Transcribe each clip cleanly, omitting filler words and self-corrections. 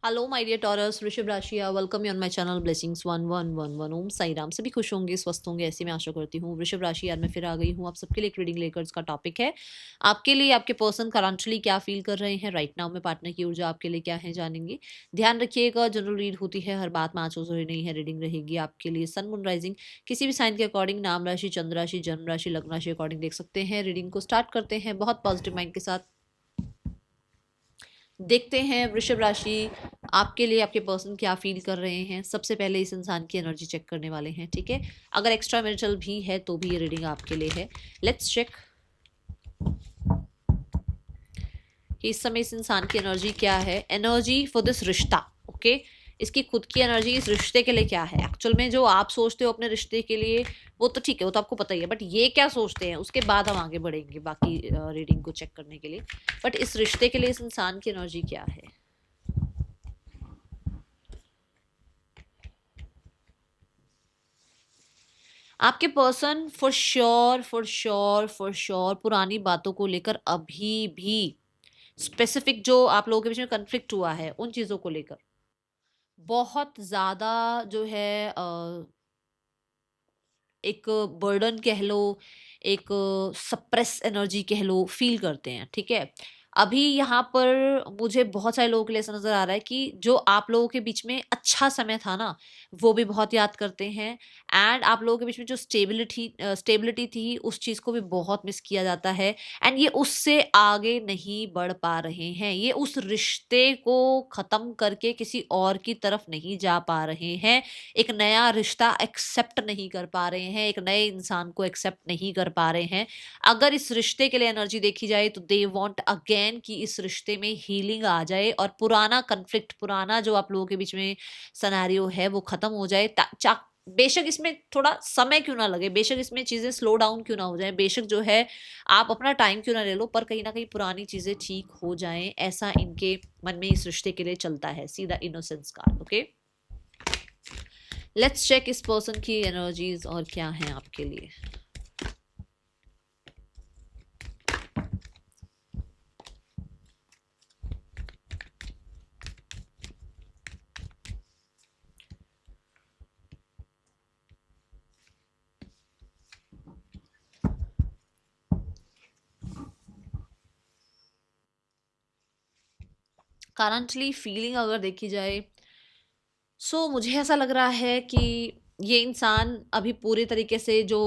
Hello my dear taurus, वृषभ राशि, welcome you on my channel blessings 1111। ओम साई राम। सभी खुश होंगे, स्वस्थ होंगे, ऐसी मैं आशा करती हूँ। वृषभ राशि यार मैं फिर आ गई हूँ आप सबके लिए एक रीडिंग लेकर। इसका टॉपिक है आपके लिए आपके पर्सन करंटली क्या फील कर रहे हैं राइट नाउ में। पार्टनर की ऊर्जा आपके लिए क्या है जानेंगे। ध्यान रखिएगा, जनरल रीड होती है, हर बात में आंसू जरूरी नहीं है। रीडिंग रहेगी आपके लिए सन मून राइजिंग किसी भी साइन के अकॉर्डिंग, नाम राशि, चंद्र राशि, जन्म राशि, लग्न राशि अकॉर्डिंग देख सकते हैं। रीडिंग को स्टार्ट करते हैं बहुत पॉजिटिव माइंड के साथ। देखते हैं वृषभ राशि आपके लिए आपके पर्सन क्या फील कर रहे हैं। सबसे पहले इस इंसान की एनर्जी चेक करने वाले हैं, ठीक है। अगर एक्स्ट्रा मैरिटल भी है तो भी ये रीडिंग आपके लिए है। लेट्स चेक कि इस समय इस इंसान की एनर्जी क्या है। एनर्जी फॉर दिस रिश्ता, ओके। इसकी खुद की एनर्जी इस रिश्ते के लिए क्या है। एक्चुअल में जो आप सोचते हो अपने रिश्ते के लिए वो तो ठीक है, वो तो आपको पता ही है, बट ये क्या सोचते हैं उसके बाद हम आगे बढ़ेंगे बाकी रीडिंग को चेक करने के लिए। बट इस रिश्ते के लिए इस इंसान की एनर्जी क्या है। आपके पर्सन फॉर श्योर पुरानी बातों को लेकर अभी भी स्पेसिफिक जो आप लोगों के बीच में कन्फ्लिक्ट हुआ है उन चीजों को लेकर बहुत ज्यादा जो है एक बर्डन कह लो, एक सप्रेस एनर्जी कह लो, फील करते हैं, ठीक है। अभी यहाँ पर मुझे बहुत सारे लोगों के लिए ऐसा नजर आ रहा है कि जो आप लोगों के बीच में अच्छा समय था ना वो भी बहुत याद करते हैं। एंड आप लोगों के बीच में जो स्टेबिलिटी थी उस चीज को भी बहुत मिस किया जाता है। एंड ये उससे आगे नहीं बढ़ पा रहे हैं, ये उस रिश्ते को खत्म करके किसी और की तरफ नहीं जा पा रहे हैं। एक नया रिश्ता एक्सेप्ट नहीं कर पा रहे हैं, एक नए इंसान को एक्सेप्ट नहीं कर पा रहे हैं। अगर इस रिश्ते के लिए एनर्जी देखी जाए तो दे वांट अगेन कि इस रिश्ते में हीलिंग आ जाए और पुराना कन्फ्लिक्ट, पुराना जो आप लोगों के बीच में सिनेरियो है वो खत्म हो जाए। बेशक इसमें थोड़ा समय क्यों ना लगे, बेशक इसमें चीजें स्लो डाउन क्यों ना हो जाए, बेशक जो है आप अपना टाइम क्यों ना ले लो, पर कहीं ना कहीं पुरानी चीजें ठीक हो जाएं, ऐसा इनके मन में इस रिश्ते के लिए चलता है। See the innocence card, okay. Let's check इस पर्सन की एनर्जीज और क्या है आपके लिए। करंटली फीलिंग अगर देखी जाए सो मुझे ऐसा लग रहा है कि ये इंसान अभी पूरे तरीके से जो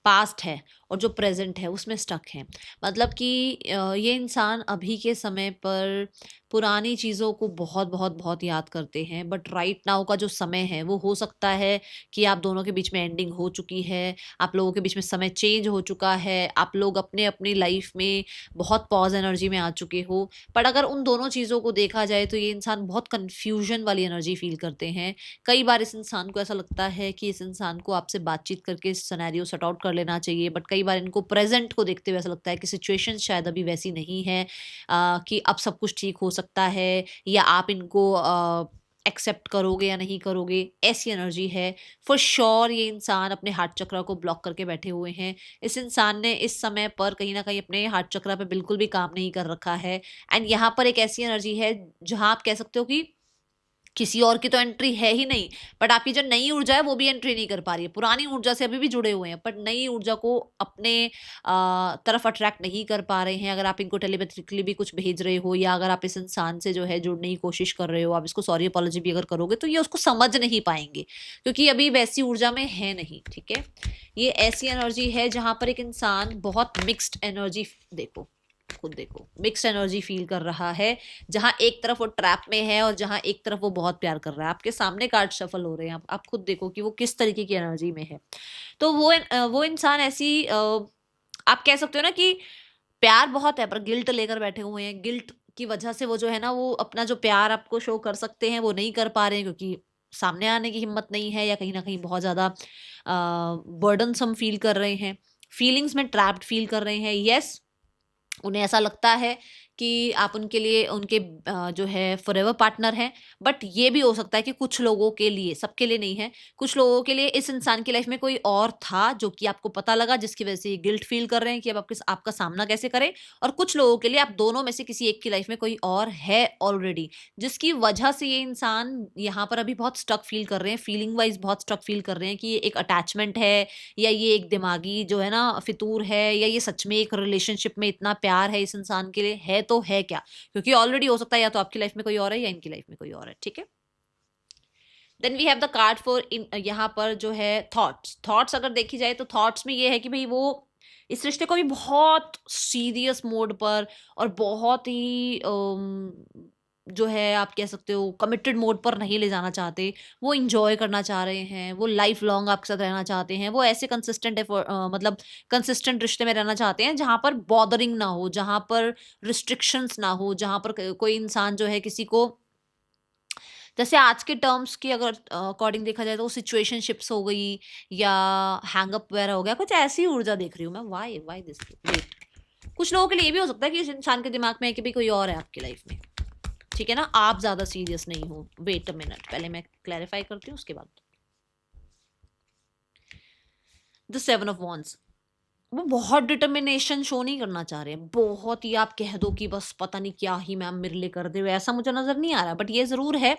पास्ट है और जो प्रेजेंट है उसमें स्टक है। मतलब कि ये इंसान अभी के समय पर पुरानी चीज़ों को बहुत बहुत बहुत याद करते हैं। बट राइट नाउ का जो समय है वो हो सकता है कि आप दोनों के बीच में एंडिंग हो चुकी है, आप लोगों के बीच में समय चेंज हो चुका है, आप लोग अपने अपनी लाइफ में बहुत पॉज एनर्जी में आ चुके हो। बट अगर उन दोनों चीज़ों को देखा जाए तो ये इंसान बहुत कन्फ्यूजन वाली एनर्जी फील करते हैं। कई बार इस इंसान को ऐसा लगता है कि इस इंसान को आपसे बातचीत करके इस सिनेरियो सॉर्ट आउट कर लेना चाहिए। बट कई बार इनको प्रेजेंट को देखते हुए ऐसा लगता है कि सिचुएशन शायद अभी वैसी नहीं है कि अब सब कुछ ठीक हो सकता है या आप इनको एक्सेप्ट करोगे या नहीं करोगे, ऐसी एनर्जी है। फॉर श्योर ये इंसान अपने हार्ट चक्र को ब्लॉक करके बैठे हुए हैं। इस इंसान ने इस समय पर कहीं ना कहीं अपने हार्ट चक्र पे बिल्कुल भी काम नहीं कर रखा है। एंड यहाँ पर एक ऐसी एनर्जी है जहां आप कह सकते हो कि किसी और की तो एंट्री है ही नहीं, बट आपकी जो नई ऊर्जा है वो भी एंट्री नहीं कर पा रही है। पुरानी ऊर्जा से अभी भी जुड़े हुए हैं बट नई ऊर्जा को अपने तरफ अट्रैक्ट नहीं कर पा रहे हैं। अगर आप इनको टेलीपैथिकली भी कुछ भेज रहे हो या अगर आप इस इंसान से जो है जुड़ने की कोशिश कर रहे हो, आप इसको सॉरी अपॉलॉजी भी अगर करोगे तो ये उसको समझ नहीं पाएंगे क्योंकि अभी वैसी ऊर्जा में है नहीं, ठीक है। ये ऐसी एनर्जी है जहां पर एक इंसान बहुत मिक्स्ड एनर्जी, देखो खुद देखो, मिक्स्ड एनर्जी फील कर रहा है। जहां एक तरफ वो ट्रैप में है और जहां एक तरफ वो बहुत प्यार कर रहा है। आपके सामने कार्ड शफल हो रहे हैं, आप खुद देखो कि वो किस तरीके की एनर्जी में है। तो वो इंसान ऐसी आप कह सकते हो ना कि प्यार बहुत है पर गिल्ट लेकर बैठे हुए हैं। गिल्ट की वजह से वो जो है ना वो अपना जो प्यार आपको शो कर सकते हैं वो नहीं कर पा रहे हैं क्योंकि सामने आने की हिम्मत नहीं है या कहीं ना कहीं बहुत ज्यादा बर्डनसम फील कर रहे हैं, फीलिंग्स में ट्रैप्ड फील कर रहे हैं। यस, उन्हें ऐसा लगता है कि आप उनके लिए उनके जो है फॉरएवर पार्टनर हैं, बट ये भी हो सकता है कि कुछ लोगों के लिए, सबके लिए नहीं है, कुछ लोगों के लिए इस इंसान की लाइफ में कोई और था जो कि आपको पता लगा, जिसकी वजह से ये गिल्ट फील कर रहे हैं कि अब आपका सामना कैसे करें। और कुछ लोगों के लिए आप दोनों में से किसी एक की लाइफ में कोई और है ऑलरेडी, जिसकी वजह से ये इंसान यहाँ पर अभी बहुत स्टक फील कर रहे हैं, फीलिंग वाइज बहुत स्टक फील कर रहे हैं कि ये एक अटैचमेंट है, या ये एक दिमागी जो है ना फितूर है, या ये सच में एक रिलेशनशिप में इतना प्यार है इस इंसान के लिए, है तो है क्या। क्योंकि ऑलरेडी हो सकता है या तो आपकी लाइफ में कोई और है या इनकी लाइफ में कोई और है, ठीक है। Then we have the card for इन, यहाँ पर जो है थॉट्स अगर देखी जाए तो थॉट्स में ये है कि भाई वो इस रिश्ते को भी बहुत सीरियस मोड पर और बहुत ही जो है आप कह सकते हो कमिटेड मोड पर नहीं ले जाना चाहते। वो इंजॉय करना चाह रहे हैं, वो लाइफ लॉन्ग आपके साथ रहना चाहते हैं, वो ऐसे कंसिस्टेंट मतलब कंसिस्टेंट रिश्ते में रहना चाहते हैं जहां पर बॉदरिंग ना हो, जहां पर रिस्ट्रिक्शंस ना हो, जहां पर कोई इंसान जो है किसी को, जैसे आज के टर्म्स की अगर अकॉर्डिंग देखा जाए तो सिचुएशनशिप्स हो गई या हैंगअप वगैरह हो गया, कुछ ऐसी ऊर्जा देख रही हूँ मैं। वाई वाई दिस वेट, कुछ लोगों के लिए ये भी हो सकता है कि इस इंसान के दिमाग में है कि भाई कोई और है आपकी लाइफ में, ठीक है ना, आप ज्यादा सीरियस नहीं हो। वेट अ मिनट, पहले मैं क्लैरिफाई करती हूँ उसके बाद। द 7 ऑफ वॉन्ड्स, वो बहुत डिटर्मिनेशन शो नहीं करना चाह रहे हैं, बहुत ही आप कह दो कि बस पता नहीं क्या ही मैम मेरे लिए कर दे, ऐसा मुझे नजर नहीं आ रहा। बट ये जरूर है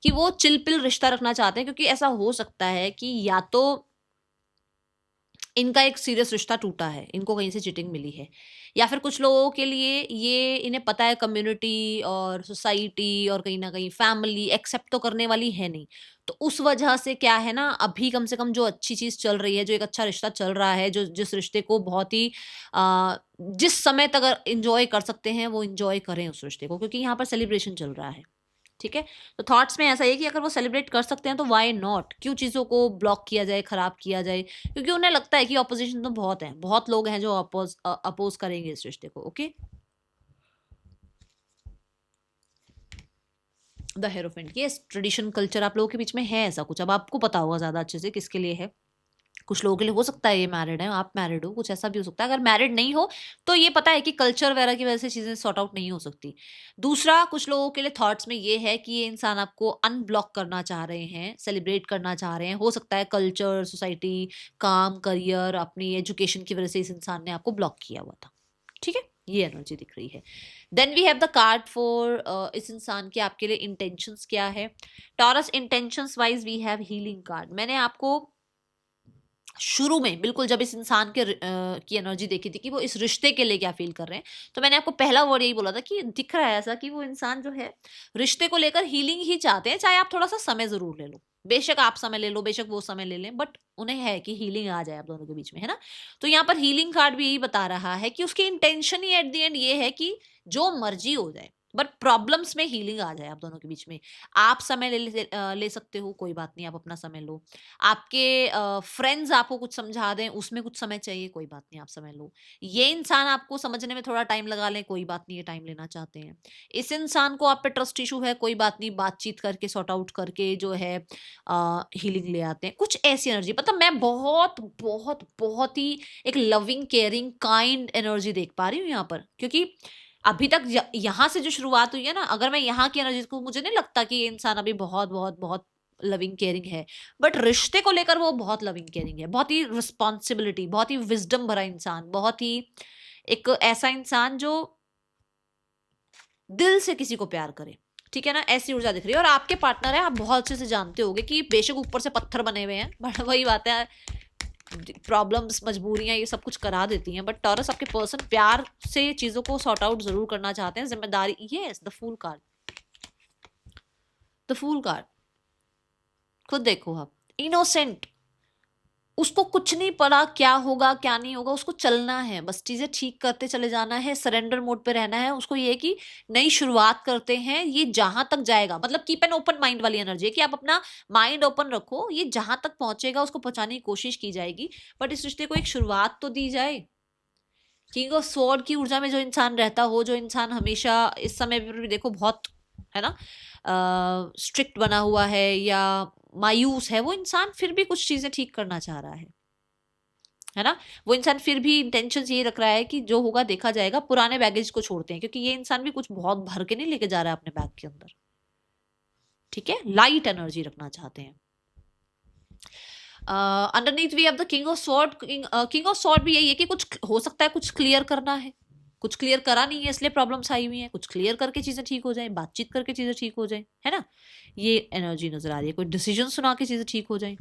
कि वो चिलपिल रिश्ता रखना चाहते हैं, क्योंकि ऐसा हो सकता है कि या तो इनका एक सीरियस रिश्ता टूटा है, इनको कहीं से चीटिंग मिली है, या फिर कुछ लोगों के लिए ये इन्हें पता है कम्युनिटी और सोसाइटी और कहीं ना कहीं फैमिली एक्सेप्ट तो करने वाली है नहीं। तो उस वजह से क्या है ना, अभी कम से कम जो अच्छी चीज चल रही है, जो एक अच्छा रिश्ता चल रहा है, जो जिस रिश्ते को बहुत ही जिस समय तक इंजॉय कर सकते हैं वो इंजॉय करें उस रिश्ते को, क्योंकि यहाँ पर सेलिब्रेशन चल रहा है, ठीक है। तो थॉट्स में ऐसा है कि अगर वो सेलिब्रेट कर सकते हैं तो वाई नॉट, क्यों चीज़ों को ब्लॉक किया जाए, खराब किया जाए, क्योंकि उन्हें लगता है कि ऑपोजिशन तो बहुत है, बहुत लोग हैं जो अपोज करेंगे इस रिश्ते को। ओके, द हेरोफेंट, ये ट्रेडिशन कल्चर आप लोगों के बीच में है ऐसा कुछ, अब आपको पता होगा ज्यादा अच्छे से किसके लिए है। कुछ लोगों के लिए हो सकता है ये मैरिड है, आप मैरिड हो, कुछ ऐसा भी हो सकता है। अगर मैरिड नहीं हो तो ये पता है कि कल्चर वगैरह की वजह से चीजें सॉर्ट आउट नहीं हो सकती। दूसरा, कुछ लोगों के लिए थॉट्स में ये है कि ये इंसान आपको अनब्लॉक करना चाह रहे हैं, सेलिब्रेट करना चाह रहे हैं। हो सकता है कल्चर, सोसाइटी, काम, करियर, अपनी एजुकेशन की वजह से इस इंसान ने आपको ब्लॉक किया हुआ था, ठीक है। ये एनर्जी दिख रही है। Then we have the card for इस इंसान के आपके लिए इंटेंशंस क्या है। Taurus, intentions wise we have healing card. मैंने आपको शुरू में बिल्कुल जब इस इंसान के की एनर्जी देखी थी कि वो इस रिश्ते के लिए क्या फील कर रहे हैं, तो मैंने आपको पहला वर्ड यही बोला था कि दिख रहा है ऐसा कि वो इंसान जो है रिश्ते को लेकर हीलिंग ही चाहते हैं, चाहे आप थोड़ा सा समय जरूर ले लो, बेशक आप समय ले लो, बेशक वो समय ले लें, बट उन्हें है कि हीलिंग आ जाए आप दोनों के बीच में, है ना। तो यहाँ पर हीलिंग कार्ड भी यही बता रहा है कि उसकी intention he at the end ये है कि जो मर्जी हो जाए बट प्रॉब्लम्स में हीलिंग आ जाए आप दोनों के बीच में। आप समय ले सकते हो, कोई बात नहीं, आप अपना समय लो। आपके फ्रेंड्स आपको कुछ समझा दें, उसमें कुछ समय चाहिए, कोई बात नहीं, आप समय लो। ये इंसान आपको समझने में थोड़ा टाइम लगा लें, कोई बात नहीं, ये टाइम लेना चाहते हैं। इस इंसान को आप पे ट्रस्ट इशू है, कोई बात नहीं, बातचीत करके सॉर्ट आउट करके जो है हीलिंग ले आते हैं। कुछ ऐसी एनर्जी, मतलब मैं बहुत बहुत बहुत ही एक लविंग, केयरिंग, काइंड एनर्जी देख पा रही हूँ यहाँ पर, क्योंकि अभी तक यहाँ से जो शुरुआत हुई है ना, अगर मैं यहाँ की एनर्जी को, मुझे नहीं लगता कि ये इंसान अभी बहुत बहुत बहुत लविंग केयरिंग है, बट रिश्ते को लेकर वो बहुत लविंग केयरिंग है, बहुत ही रिस्पॉन्सिबिलिटी, बहुत ही विजडम भरा इंसान, बहुत ही एक ऐसा इंसान जो दिल से किसी को प्यार करे, ठीक है ना, ऐसी ऊर्जा दिख रही है। और आपके पार्टनर है, आप बहुत अच्छे से जानते होगे कि बेशक ऊपर से पत्थर बने हुए हैं, बट वही बात है, प्रॉब्लम्स, मजबूरियां, ये सब कुछ करा देती हैं, बट टॉरस आपके पर्सन प्यार से चीजों को सॉर्ट आउट जरूर करना चाहते हैं, जिम्मेदारी। Yes, the fool card, the fool card खुद देखो आप, इनोसेंट, उसको कुछ नहीं पड़ा क्या होगा क्या नहीं होगा, उसको चलना है, बस चीजें ठीक करते चले जाना है, सरेंडर मोड पे रहना है उसको। ये कि नई शुरुआत करते हैं, ये जहां तक जाएगा, मतलब कीप एन ओपन माइंड वाली एनर्जी है कि आप अपना माइंड ओपन रखो, ये जहां तक पहुंचेगा उसको पहुंचाने की कोशिश की जाएगी, बट इस रिश्ते को एक शुरुआत तो दी जाए। किंग ऑफ स्वॉर्ड की ऊर्जा में जो इंसान रहता हो, जो इंसान हमेशा इस समय पर भी देखो बहुत, है ना, स्ट्रिक्ट बना हुआ है या मायूस है, वो इंसान फिर भी कुछ चीजें ठीक करना चाह रहा है। है ना। वो इंसान फिर भी इंटेंशन ये रख रहा है कि जो होगा देखा जाएगा, पुराने बैगेज को छोड़ते हैं, क्योंकि ये इंसान भी कुछ बहुत भर के नहीं लेके जा रहा है अपने बैग के अंदर, ठीक है, लाइट एनर्जी रखना चाहते हैं। Underneath we have the king of sword. King of sword भी यही है कि कुछ हो सकता है, कुछ क्लियर करना है, कुछ क्लियर करा नहीं है इसलिए प्रॉब्लम्स आई हुई हैं, कुछ क्लियर करके चीजें ठीक हो जाए, बातचीत करके चीजें ठीक हो जाए, है ना, ये एनर्जी नजर आ रही है, कोई डिसीजन सुना के चीजें ठीक हो जाए।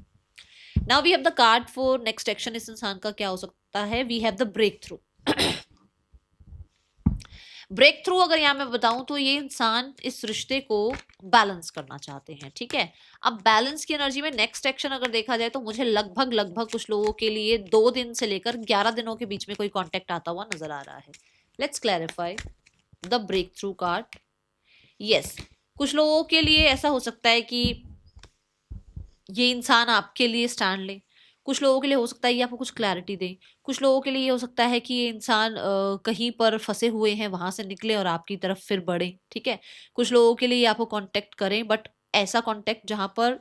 Now we have the card for next action. इस इंसान का क्या हो सकता है? We have the breakthrough. Breakthrough अगर यहाँ मैं बताऊं तो ये इंसान इस रिश्ते को बैलेंस करना चाहते हैं, ठीक है। अब बैलेंस की एनर्जी में नेक्स्ट एक्शन अगर देखा जाए तो मुझे लगभग लगभग कुछ लोगों के लिए 2 दिन से लेकर 11 दिनों के बीच में कोई कांटेक्ट आता हुआ नजर आ रहा है। Let's clarify the breakthrough card. Yes, कुछ लोगों के लिए ऐसा हो सकता है कि ये इंसान आपके लिए स्टैंड ले, कुछ लोगों के लिए हो सकता है ये आपको कुछ क्लैरिटी दे, कुछ लोगों के लिए ये हो सकता है कि ये इंसान कहीं पर फंसे हुए हैं वहां से निकले और आपकी तरफ फिर बढ़े, ठीक है। कुछ लोगों के लिए ये आपको कांटेक्ट करें, बट ऐसा कांटेक्ट जहां पर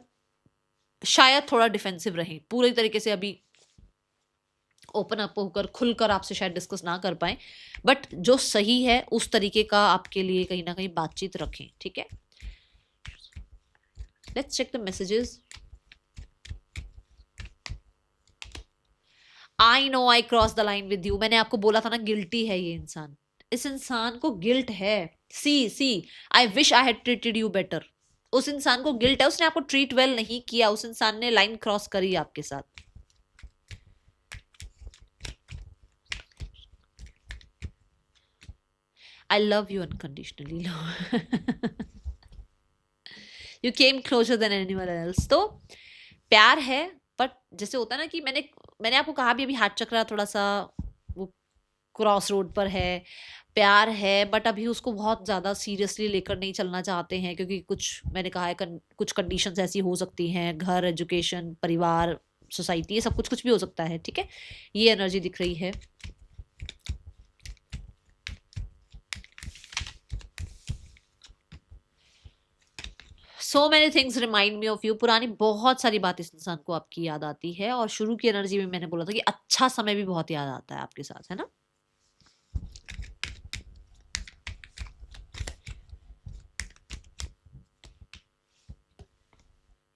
शायद थोड़ा डिफेंसिव रहे, पूरी तरीके से अभी ओपन अप होकर खुलकर आपसे शायद डिस्कस ना कर पाए, बट जो सही है उस तरीके का आपके लिए कहीं ना कहीं बातचीत रखें, ठीक है। Let's check the messages. I know I cross the line with you. मैंने आपको बोला था ना, गिल्टी है ये इंसान, इस इंसान को गिल्ट है। See I wish I had treated you better. उस इंसान को गिल्ट है, उसने आपको ट्रीट वेल नहीं किया, उस इंसान ने लाइन क्रॉस करी आपके साथ। I love you unconditionally. You came closure than anyone else. तो प्यार है, बट जैसे होता है ना कि मैंने आपको कहा भी अभी हाथ चक्रा थोड़ा सा वो क्रॉस रोड पर है। प्यार है बट अभी उसको बहुत ज़्यादा सीरियसली लेकर नहीं चलना चाहते हैं, क्योंकि कुछ मैंने कहा है कुछ कंडीशंस ऐसी हो सकती हैं, घर, एजुकेशन, परिवार, सोसाइटी, ये सब कुछ कुछ भी हो सकता है, ठीक है। ये एनर्जी दिख रही है। So many things remind me of you. पुरानी बहुत सारी बात इस इंसान को आपकी याद आती है, और शुरू की एनर्जी में मैंने बोला था कि अच्छा समय भी बहुत याद आता है आपके साथ, है ना।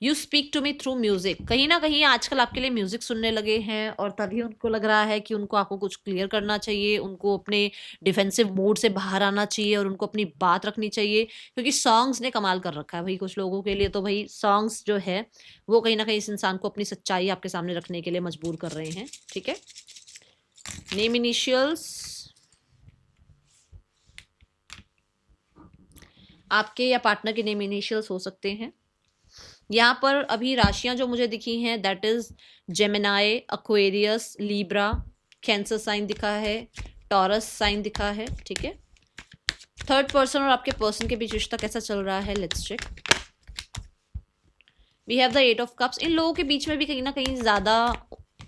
You speak to me through music. कहीं ना कहीं आजकल आपके लिए म्यूजिक सुनने लगे हैं, और तभी उनको लग रहा है कि उनको आपको कुछ क्लियर करना चाहिए, उनको अपने डिफेंसिव मोड से बाहर आना चाहिए और उनको अपनी बात रखनी चाहिए, क्योंकि सॉन्ग्स ने कमाल कर रखा है भाई कुछ लोगों के लिए। तो भाई सॉन्ग्स जो है वो कहीं ना कहीं इस इंसान को अपनी सच्चाई आपके सामने रखने के लिए मजबूर कर रहे हैं, ठीक है। नेम इनिशियल्स आपके या पार्टनर के नेम इनिशियल्स हो सकते हैं। यहाँ पर अभी राशियां जो मुझे दिखी हैं, that is Gemini, Aquarius, Libra, Cancer sign दिखा है, टॉरस साइन दिखा है, ठीक है। थर्ड पर्सन और आपके पर्सन के बीच रिश्ता कैसा चल रहा है, let's check. We have the 8 of cups. इन लोगों के बीच में भी कहीं ना कहीं ज़्यादा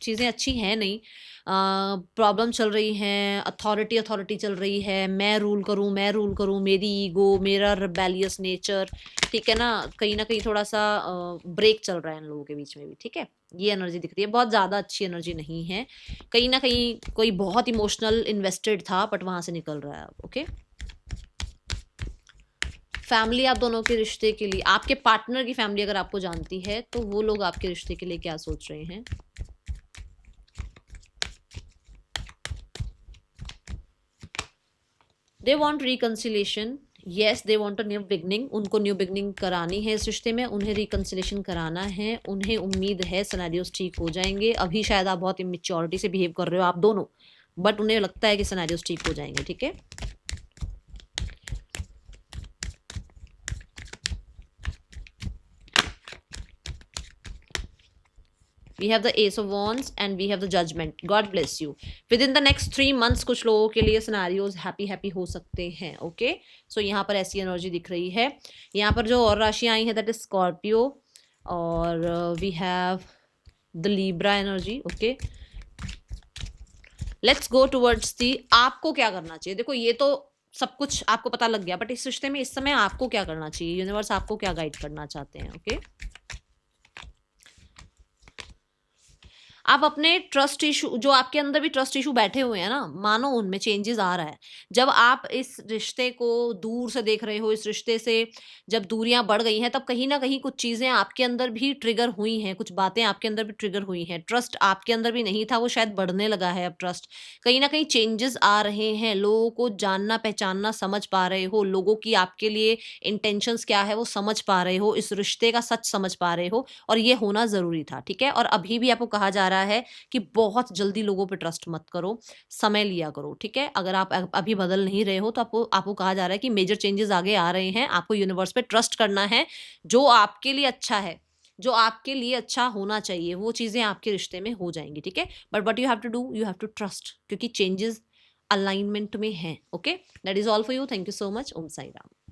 चीज़ें अच्छी हैं नहीं, प्रॉब्लम चल रही हैं, अथॉरिटी चल रही है, मैं रूल करूँ, मेरी ईगो, मेरा रिबेलियस नेचर, ठीक है ना कहीं थोड़ा सा ब्रेक चल रहा है इन लोगों के बीच में भी, ठीक है। ये एनर्जी दिख रही है, बहुत ज़्यादा अच्छी एनर्जी नहीं है, कहीं ना कहीं कोई बहुत इमोशनल इन्वेस्टेड था बट वहाँ से निकल रहा है, ओके। फैमिली आप दोनों के रिश्ते के लिए, आपके पार्टनर की फैमिली अगर आपको जानती है तो वो लोग आपके रिश्ते के लिए क्या सोच रहे हैं। They want reconciliation, yes they want a new beginning. उनको न्यू बिगनिंग करानी है इस रिश्ते में, उन्हें रिकन्सिलेशन कराना है, उन्हें उम्मीद है सिनेरियोस ठीक हो जाएंगे। अभी शायद आप बहुत इमेच्योरिटी से बिहेव कर रहे हो आप दोनों, बट उन्हें लगता है कि सिनेरियोस ठीक हो जाएंगे, ठीक है। We have the Ace of Wands and we have the Judgment. God bless you. Within the next 3 months कुछ लोगों के लिए सिनेरियोज हैप्पी हो सकते हैं, ओके। सो यहाँ पर ऐसी एनर्जी दिख रही है। यहाँ पर जो और राशियाँ आई हैं दैट इज स्कॉर्पियो, और we have the Libra energy, okay. Let's go towards the आपको क्या करना चाहिए। देखो ये तो सब कुछ आपको पता लग गया, बट इस रिश्ते में इस समय आपको क्या करना चाहिए, यूनिवर्स आपको क्या गाइड करना चाहते हैं, ओके। आप अपने ट्रस्ट इशू, जो आपके अंदर भी ट्रस्ट इशू बैठे हुए हैं ना, मानो उनमें चेंजेस आ रहा है। जब आप इस रिश्ते को दूर से देख रहे हो, इस रिश्ते से जब दूरियां बढ़ गई हैं, तब कहीं ना कहीं कुछ चीजें आपके अंदर भी ट्रिगर हुई हैं, कुछ बातें आपके अंदर भी ट्रिगर हुई हैं। ट्रस्ट आपके अंदर भी नहीं था, वो शायद बढ़ने लगा है अब ट्रस्ट। कहीं ना कहीं चेंजेस आ रहे हैं, लोगों को जानना पहचानना समझ पा रहे हो, लोगों की आपके लिए इंटेंशंस क्या है वो समझ पा रहे हो, इस रिश्ते का सच समझ पा रहे हो, और ये होना ज़रूरी था, ठीक है? और अभी भी आपको कहा जा रहा है कि बहुत जल्दी लोगों पे ट्रस्ट मत करो, समय लिया करो, ठीक है? अगर आप अभी बदल नहीं रहे हो, तो आपको आपको कहा जा रहा है कि मेजर चेंजेस आगे आ रहे हैं, आपको यूनिवर्स पे ट्रस्ट करना है, जो आपके लिए अच्छा है, जो आपके लिए अच्छा होना चाहिए, वो चीज़ें आपके रिश्ते में हो जाएँगी, ठीक है? But what you have to do, you have to trust, क्योंकि चेंजेस अलाइनमेंट में हैं, okay? That is all for you, thank you so much, Om Sai Ram.